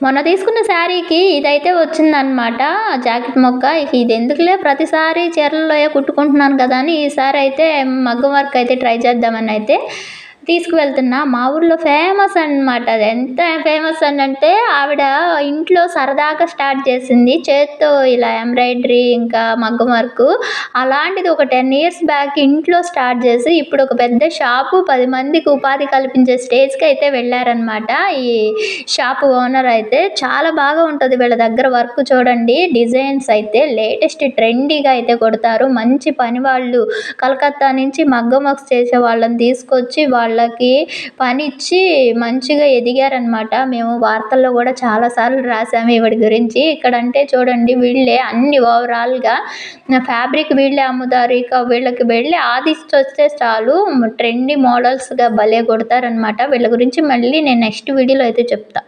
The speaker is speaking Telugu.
మొన్న తీసుకున్న శారీకి ఇదైతే వచ్చిందనమాట. జాకెట్ మొక్క. ఇక ఇదెందుకులే ప్రతిసారి చీరల్లోయే కుట్టుకుంటున్నాను కదా అని ఈసారి అయితే మగ్గం వర్క్ అయితే ట్రై చేద్దామనైతే తీసుకువెళ్తున్నా. మా ఊర్లో ఫేమస్ అనమాట. అది ఎంత ఫేమస్ అనంటే ఆవిడ ఇంట్లో సరదాగా స్టార్ట్ చేసింది. చేత్తో ఇలా ఎంబ్రాయిడరీ ఇంకా మగ్గం వర్కు. అలాంటిది ఒక 10 ఇయర్స్ బ్యాక్ ఇంట్లో స్టార్ట్ చేసి ఇప్పుడు ఒక పెద్ద షాపు 10 మందికి ఉపాధి కల్పించే స్టేజ్‌కి అయితే వెళ్ళారనమాట. ఈ షాపు ఓనర్ అయితే చాలా బాగా ఉంటది వీళ్ళ దగ్గర వర్క్ చూడండి. డిజైన్స్ అయితే లేటెస్ట్ ట్రెండీగా అయితే కొడతారు. మంచి పని వాళ్ళు కలకత్తా నుంచి మగ్గం వర్క్స్ చేసే వాళ్ళని తీసుకొచ్చి వాళ్ళకి పనిచ్చి మంచిగా ఎదిగారనమాట. మేము వార్తల్లో కూడా చాలా సార్లు రాసాము ఈవిడ గురించి. ఇక్కడంటే చూడండి వీళ్ళే అన్ని ఓవరాల్‌గా ఫ్యాబ్రిక్ వీళ్ళే అమ్ముతారు. ఇక వీళ్ళకి వెళ్ళి ఆదిష్టొస్తే చాలు ట్రెండీ మోడల్స్‌గా భలే కుడతారనమాట. వీళ్ళ గురించి మళ్ళీ నేను నెక్స్ట్ వీడియోలో అయితే చెప్తా.